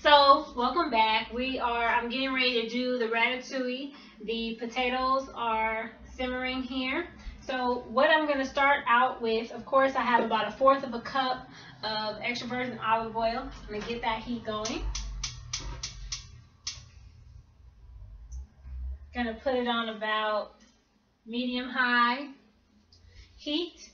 So, welcome back. I'm getting ready to do the ratatouille. The potatoes are simmering here. So, what I'm going to start out with, of course, I have about 1/4 of a cup of extra virgin olive oil. I'm going to get that heat going. Going to put it on about medium-high heat.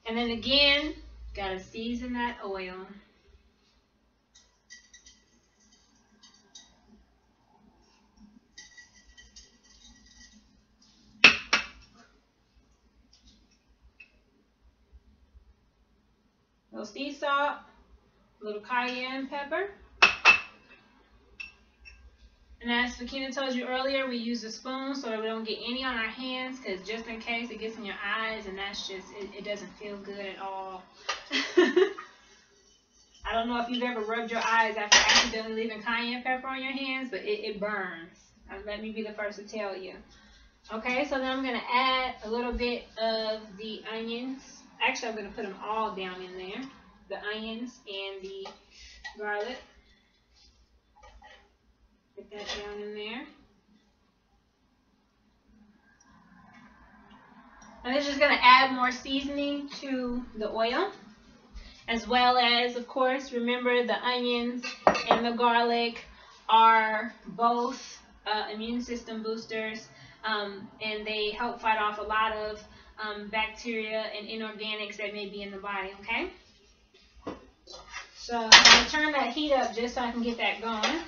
And then again, got to season that oil. A little sea salt, a little cayenne pepper. And as Fakina told you earlier, we use a spoon so that we don't get any on our hands, because just in case it gets in your eyes, and that's just, it doesn't feel good at all. I don't know if you've ever rubbed your eyes after accidentally leaving cayenne pepper on your hands, but it burns. Let me be the first to tell you. Okay, so then I'm going to add a little bit of the onions. Actually, I'm going to put them all down in there. The onions and the garlic. Put that down in there. And it's just going to add more seasoning to the oil. As well as, of course, remember the onions and the garlic are both immune system boosters. And they help fight off a lot of bacteria and inorganics that may be in the body, okay? So I'm going to turn that heat up just so I can get that going.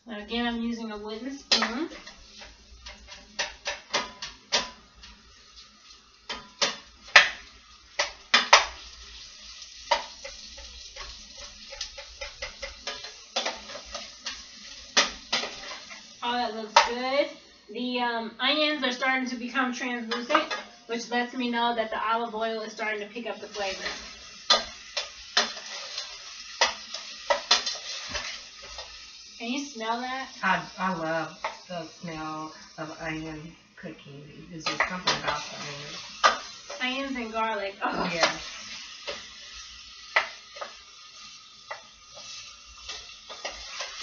And again, I'm using a wooden spoon. Oh, that looks good. The onions are starting to become translucent, which lets me know that the olive oil is starting to pick up the flavor. Can you smell that? I love the smell of onion cooking. There's just something about the onions. Onions and garlic. Oh. Yeah.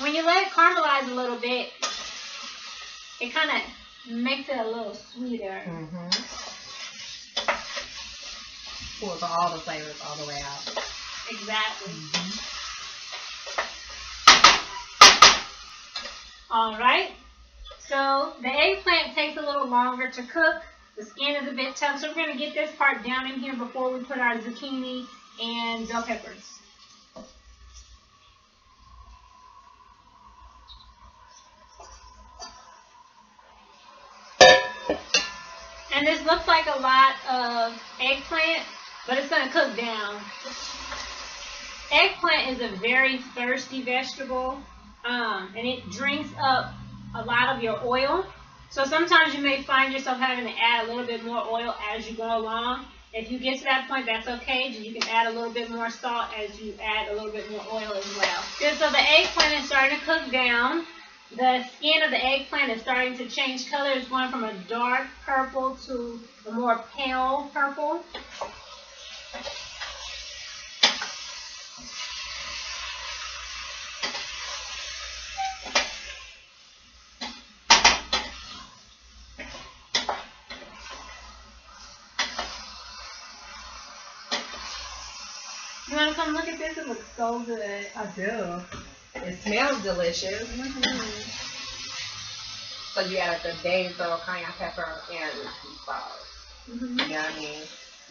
When you let it caramelize a little bit, it kind of makes it a little sweeter. Pulls all the flavors all the way out. Exactly. Alright, so the eggplant takes a little longer to cook. The skin is a bit tough, so we're going to get this part down in here before we put our zucchini and bell peppers. And this looks like a lot of eggplant, but it's going to cook down. Eggplant is a very thirsty vegetable, and it drinks up a lot of your oil. So sometimes you may find yourself having to add a little bit more oil as you go along. If you get to that point, that's okay. You can add a little bit more salt as you add a little bit more oil as well. Good, so the eggplant is starting to cook down. The skin of the eggplant is starting to change color. It's going from a dark purple to a more pale purple. You want to come look at this? It looks so good. I do. It smells delicious. So you added the basil, cayenne pepper, and salt. Yummy.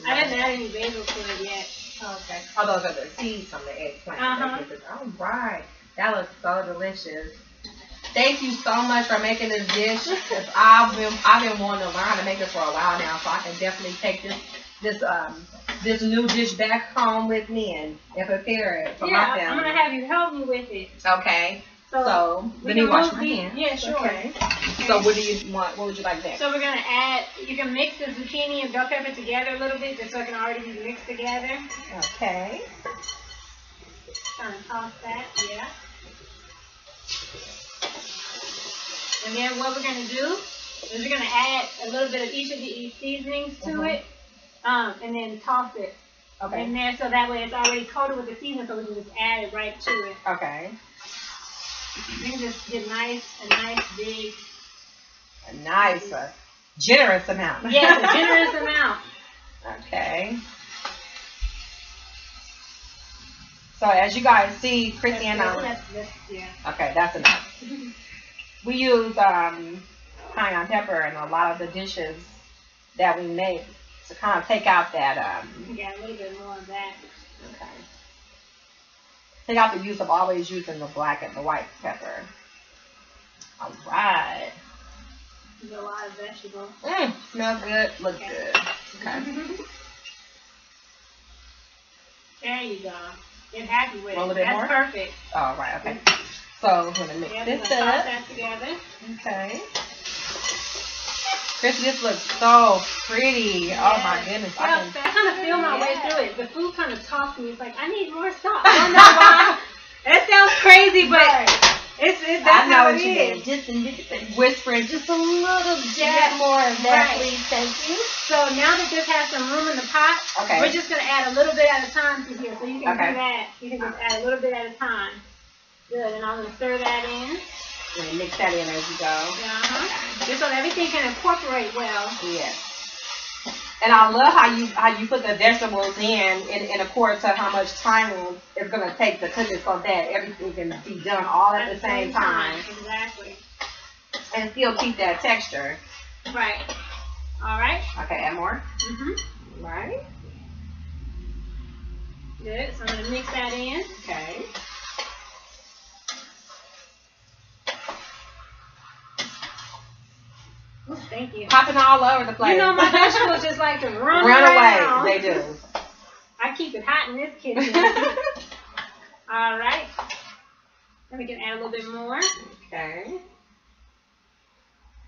I didn't add any basil to it yet. Okay. Oh, those are the seeds from the eggplant. All right. That looks so delicious. Thank you so much for making this dish. I've been wanting to learn how to make it for a while now, so I can definitely take this new dish back home with me and prepare it for my family. I'm gonna have you help me with it. Okay. So let me wash my hands. Yeah, sure. Okay. So what do you want? What would you like next? So we're gonna add. You can mix the zucchini and bell pepper together a little bit, just so it can already be mixed together. Okay. Kind of toss that. Yeah. And then what we're gonna do is we're gonna add a little bit of each of these seasonings to it. And then toss it in there, so that way it's already coated with the seasoning, so we can just add it right to it. Okay. You can just get a nice big. A nice, generous amount. Yes, a generous amount. Okay. So as you guys see, Chrissy and I. Yeah. Okay, that's enough. We use cayenne pepper in a lot of the dishes that we make to kind of take out that. Yeah, a little bit more of that. Okay. Take out the use of always using the black and the white pepper. All right. A lot of vegetables. Smells good. Looks good. Okay. There you go. Get happy with A little it. bit That's more? perfect. All right. Okay. So I'm gonna mix this up. That together. Okay. Chrissy, this looks so pretty. Yes. Oh my goodness. I kind of feel my way through it. The food kind of talks to me. It's like, I need more salt. I don't know why. That sounds crazy, but that's how it is. Just whispering just a little bit more of that, please. Thank you. So now that this has some room in the pot, we're just going to add a little bit at a time to here. So you can do that. You can just add a little bit at a time. Good. And I'm going to stir that in. And mix that in as you go. Just so that everything can incorporate well. Yes. And I love how you put the vegetables in accordance to how much time it's gonna take to cook it, so that everything can be done all at the same time. Exactly. And still keep that texture. Right. All right. Okay. Add more. Right. Good. So I'm gonna mix that in. Okay. Thank you. Popping all over the place. You know my vegetables just like to run away. They do. I keep it hot in this kitchen. All right. Then we can add a little bit more. Okay.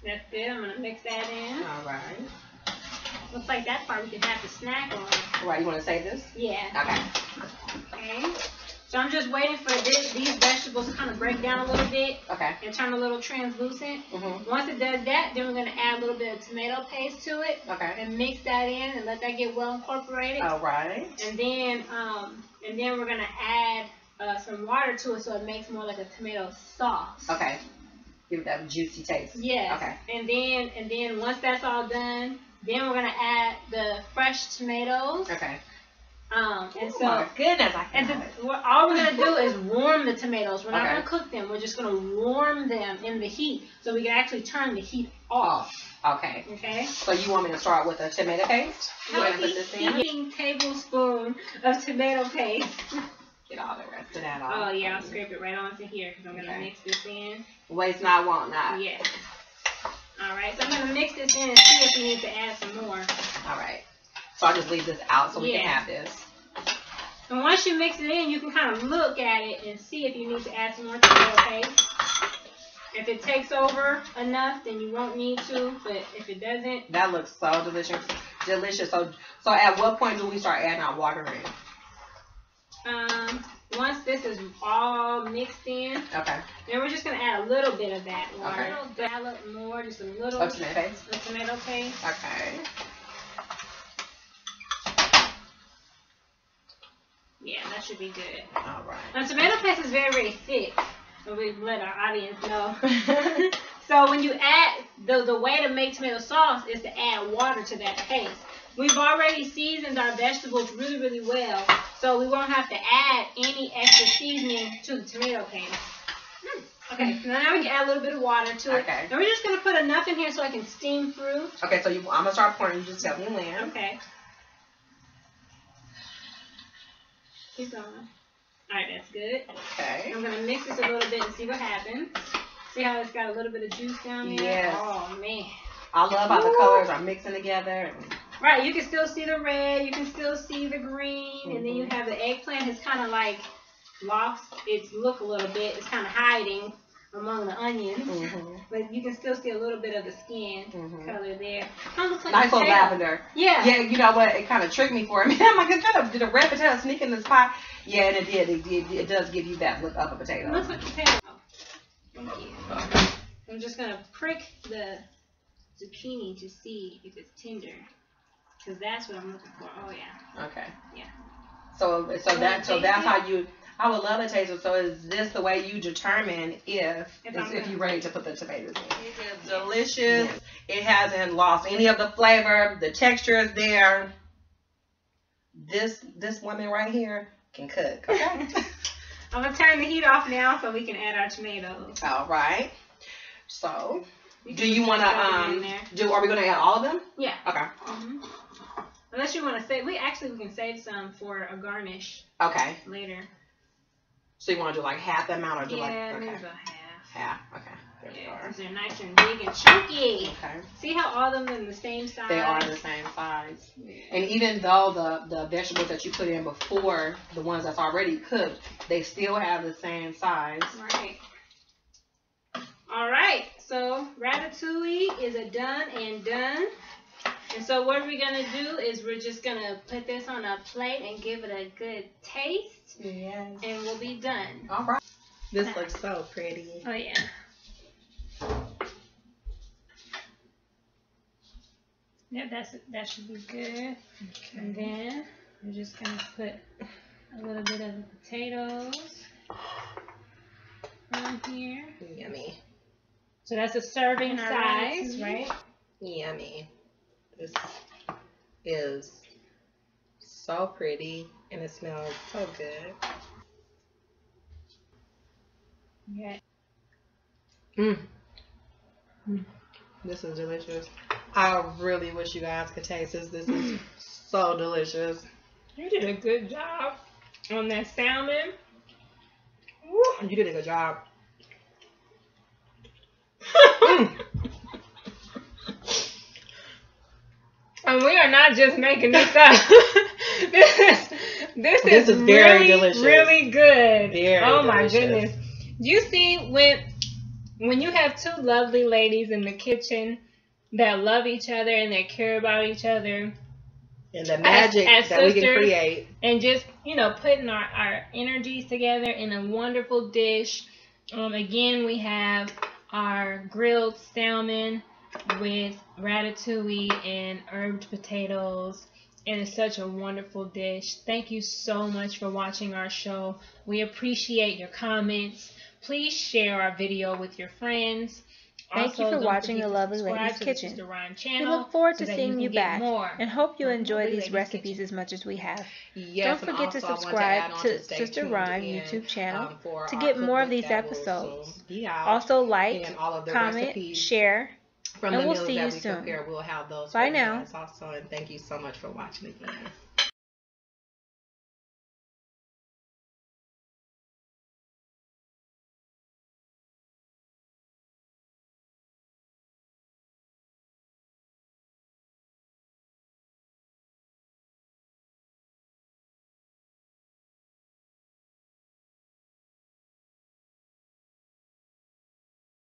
That's good. I'm gonna mix that in. All right. Looks like that part we can have to snack on. Right. You want to save this? Yeah. Okay. Okay. So I'm just waiting for these vegetables to kind of break down a little bit. Okay. And turn a little translucent. Once it does that, then we're going to add a little bit of tomato paste to it. Okay. And mix that in and let that get well incorporated. All right. And then we're going to add some water to it so it makes more like a tomato sauce. Okay. Give it that juicy taste. Yes. Okay. And then once that's all done, then we're going to add the fresh tomatoes. Okay. And so, my goodness, all we're gonna do is warm the tomatoes. We're not gonna cook them. We're just gonna warm them in the heat, so we can actually turn the heat off. Okay. Okay. So you want me to start with the tomato paste? You want to put this in? Heaping tablespoon of tomato paste. Get all the rest of that off. Oh yeah, I'll scrape it right onto here because I'm gonna mix this in. Waste not, want not. Yes. All right. So I'm gonna mix this in and see if we need to add some more. All right. So I'll just leave this out so we can have this. And once you mix it in, you can kind of look at it and see if you need to add some more tomato paste. If it takes over enough, then you won't need to. But if it doesn't, that looks so delicious. Delicious. So at what point do we start adding our water in? Once this is all mixed in, then we're just gonna add a little bit of that water. A little more, just a little of tomato paste. Of tomato paste. Okay. Yeah, that should be good. All right. Now, tomato paste is very, very thick. So we let our audience know. So when you add, the way to make tomato sauce is to add water to that paste. We've already seasoned our vegetables really, really well, so we won't have to add any extra seasoning to the tomato paste. Okay, so now we can add a little bit of water to it. And we're just going to put enough in here so I can steam through. Okay, so I'm going to start pouring. You just tell me when. Okay. Keep going. Alright, that's good. Okay. I'm going to mix this a little bit and see what happens. See how it's got a little bit of juice down there? Yes. Oh, man. I love how the colors are mixing together. Right, you can still see the red, you can still see the green, and then you have the eggplant has kind of like lost its look a little bit. It's kind of hiding among the onions, but you can still see a little bit of the skin color there. Kind of looks like nice little lavender. Yeah. Yeah, you know what? It kind of tricked me for a minute. I'm like, did a red potato sneak in this pot? Yeah, and it did. It does give you that look of a potato. It looks like a potato. Thank you. I'm just going to prick the zucchini to see if it's tender. Because that's what I'm looking for. Oh yeah. Okay. Yeah. So that's how you. I would love to taste it. So is this the way you determine if you're ready to put the tomatoes in? It is delicious. Yes. It hasn't lost any of the flavor. The texture is there. This woman right here can cook. Okay. I'm gonna turn the heat off now so we can add our tomatoes. All right. So, do you want to Are we gonna add all of them? Yeah. Okay. Unless you want to save, we can save some for a garnish. Okay. Later. So you want to do like half the amount, or do maybe about half. Half. Okay. There we are. Because they're nice and big and chunky. Okay. See how all of them are the same size? They are the same size. Yeah. And even though the vegetables that you put in before, the ones that's already cooked, they still have the same size. Right. All right. So ratatouille is a done and done. And so what we're going to do is we're just going to put this on a plate and give it a good taste. Yes. And we'll be done. All right. This looks so pretty. Oh, yeah. Yep, that should be good. Okay. And then we're just going to put a little bit of the potatoes on here. Yummy. So that's a serving size, right? Yummy. This is so pretty and it smells so good. Okay. This is delicious. I really wish you guys could taste this. This is so delicious. You did a good job on that salmon. Woo. You did a good job. And we are not just making this up. this is very delicious. Really good. Oh my goodness. You see, when you have two lovely ladies in the kitchen that love each other and that care about each other, and the magic that we can create, and just putting our energies together in a wonderful dish. Again, we have our grilled salmon with ratatouille and herbed potatoes, and it's such a wonderful dish. Thank you so much for watching our show. We appreciate your comments. Please share our video with your friends. Thank you for watching The Lovely Lady's Kitchen. We look forward to seeing you back and hope you enjoy these recipes as much as we have. Yes, don't forget to subscribe to Sister Rhyme YouTube channel to get more of these episodes. Also like, comment, share, and we'll see you soon. We'll have those Bye now. also, and thank you so much for watching again.